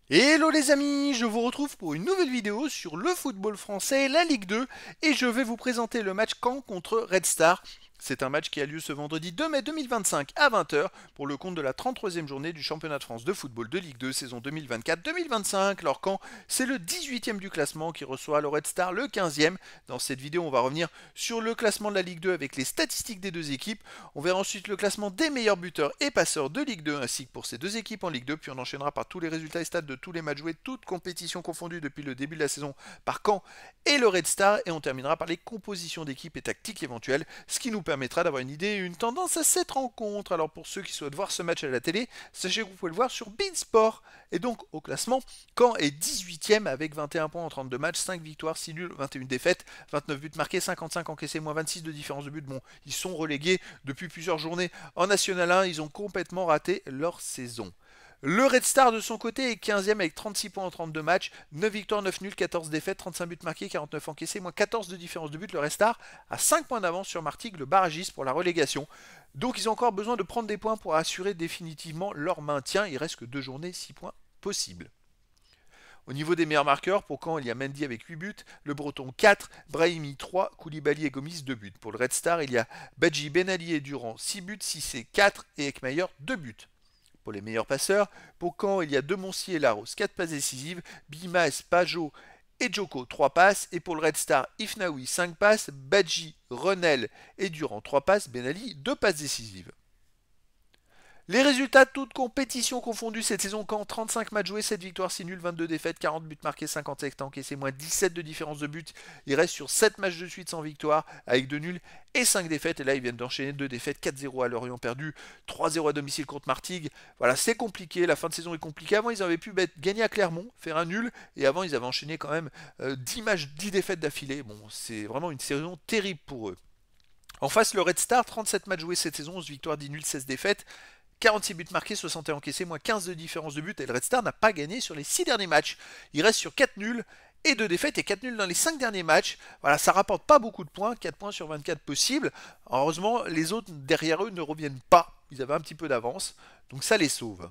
Hello les amis, je vous retrouve pour une nouvelle vidéo sur le football français, la Ligue 2, et je vais vous présenter le match Caen contre Red Star. C'est un match qui a lieu ce vendredi 2 mai 2025 à 20 h pour le compte de la 33e journée du championnat de France de football de Ligue 2 saison 2024-2025. Alors Caen, c'est le 18e du classement qui reçoit le Red Star le 15e. Dans cette vidéo, on va revenir sur le classement de la Ligue 2 avec les statistiques des deux équipes. On verra ensuite le classement des meilleurs buteurs et passeurs de Ligue 2 ainsi que pour ces deux équipes en Ligue 2. Puis on enchaînera par tous les résultats et stats de tous les matchs joués, toutes compétitions confondues depuis le début de la saison par Caen et le Red Star. Et on terminera par les compositions d'équipes et tactiques éventuelles, ce qui nous permettra d'avoir une idée et une tendance à cette rencontre. Alors pour ceux qui souhaitent voir ce match à la télé, sachez que vous pouvez le voir sur Beansport. Et donc au classement, Caen est 18e avec 21 points en 32 matchs, 5 victoires, 6 nuls, 21 défaites, 29 buts marqués, 55 encaissés, moins 26 de différence de but. Bon, ils sont relégués depuis plusieurs journées en National 1, ils ont complètement raté leur saison. Le Red Star de son côté est 15e avec 36 points en 32 matchs, 9 victoires, 9 nuls, 14 défaites, 35 buts marqués, 49 encaissés, moins 14 de différence de but. Le Red Star a 5 points d'avance sur Martigues, le barragiste pour la relégation. Donc ils ont encore besoin de prendre des points pour assurer définitivement leur maintien. Il reste que 2 journées, 6 points possibles. Au niveau des meilleurs marqueurs, pour Caen, il y a Mendy avec 8 buts, le Breton 4, Brahimi 3, Koulibaly et Gomis 2 buts. Pour le Red Star, il y a Badji, Benali et Durand 6 buts, Cissé 4 et Ekmayer 2 buts. Pour les meilleurs passeurs, pour Caen, il y a Demoncy et Laros 4 passes décisives, Bimas, Pajot et Djoko 3 passes. Et pour le Red Star, Ifnaoui 5 passes, Badji, Renel et Durand 3 passes, Benali 2 passes décisives. Les résultats, toutes compétitions confondues cette saison, Caen 35 matchs joués, 7 victoires, 6 nuls, 22 défaites, 40 buts marqués, 57 encaissés, moins 17 de différence de but. Il reste sur 7 matchs de suite sans victoire, avec 2 nuls et 5 défaites. Et là, ils viennent d'enchaîner 2 défaites, 4-0 à Lorient perdu, 3-0 à domicile contre Martigues. Voilà, c'est compliqué, la fin de saison est compliquée. Avant, ils avaient pu gagner à Clermont, faire un nul, et avant, ils avaient enchaîné quand même 10 matchs, 10 défaites d'affilée. Bon, c'est vraiment une saison terrible pour eux. En face, le Red Star, 37 matchs joués cette saison, 11 victoires, 10 nuls, 16 défaites. 46 buts marqués, 61 encaissés, moins 15 de différence de but. Et le Red Star n'a pas gagné sur les 6 derniers matchs. Il reste sur 4 nuls et 2 défaites et 4 nuls dans les 5 derniers matchs. Voilà, ça rapporte pas beaucoup de points, 4 points sur 24 possibles. Heureusement, les autres derrière eux ne reviennent pas. Ils avaient un petit peu d'avance, donc ça les sauve.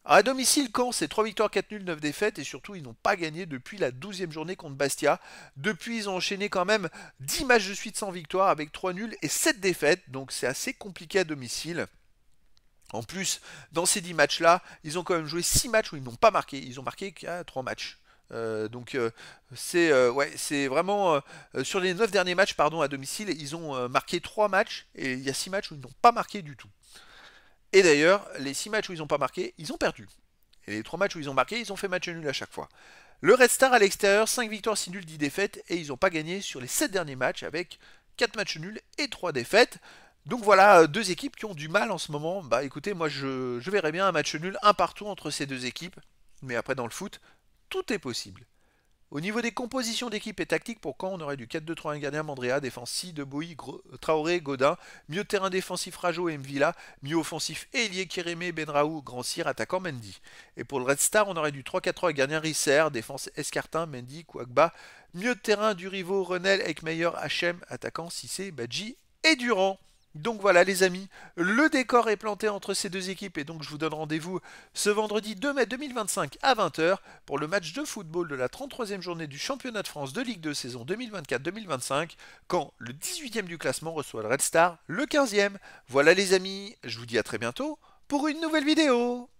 Alors à domicile, Caen, c'est 3 victoires, 4 nuls, 9 défaites, et surtout, ils n'ont pas gagné depuis la 12e journée contre Bastia. Depuis, ils ont enchaîné quand même 10 matchs de suite sans victoire, avec 3 nuls et 7 défaites, donc c'est assez compliqué à domicile. En plus, dans ces 10 matchs-là, ils ont quand même joué 6 matchs où ils n'ont pas marqué. Ils ont marqué qu'à 3 matchs. C'est vraiment sur les 9 derniers matchs pardon, à domicile, ils ont marqué 3 matchs et il y a 6 matchs où ils n'ont pas marqué du tout. Et d'ailleurs, les 6 matchs où ils n'ont pas marqué, ils ont perdu. Et les 3 matchs où ils ont marqué, ils ont fait match nul à chaque fois. Le Red Star à l'extérieur, 5 victoires, 6 nuls, 10 défaites et ils n'ont pas gagné sur les 7 derniers matchs avec 4 matchs nuls et 3 défaites. Donc voilà, deux équipes qui ont du mal en ce moment. Bah écoutez, moi je verrais bien un match nul, un partout entre ces deux équipes. Mais après dans le foot, tout est possible. Au niveau des compositions d'équipe et tactique, pour Caen, on aurait du 4-2-3-1 gardien Mandrea, défensif Deboy, Traoré, Godin, milieu de terrain défensif Rajo et Mvila, milieu offensif Elie, Kérémé, Benraou, Grand Cyr, attaquant Mendy. Et pour le Red Star, on aurait du 3-4-3 gardien Risser, défense Escartin, Mendy, Kouagba, milieu de terrain Durivo, Renel, Ekmeyer, Hachem, attaquant Cissé, Badji et Durand. Donc voilà les amis, le décor est planté entre ces deux équipes et donc je vous donne rendez-vous ce vendredi 2 mai 2025 à 20 h pour le match de football de la 33e journée du championnat de France de Ligue 2 saison 2024-2025 quand le 18e du classement reçoit le Red Star le 15e. Voilà les amis, je vous dis à très bientôt pour une nouvelle vidéo.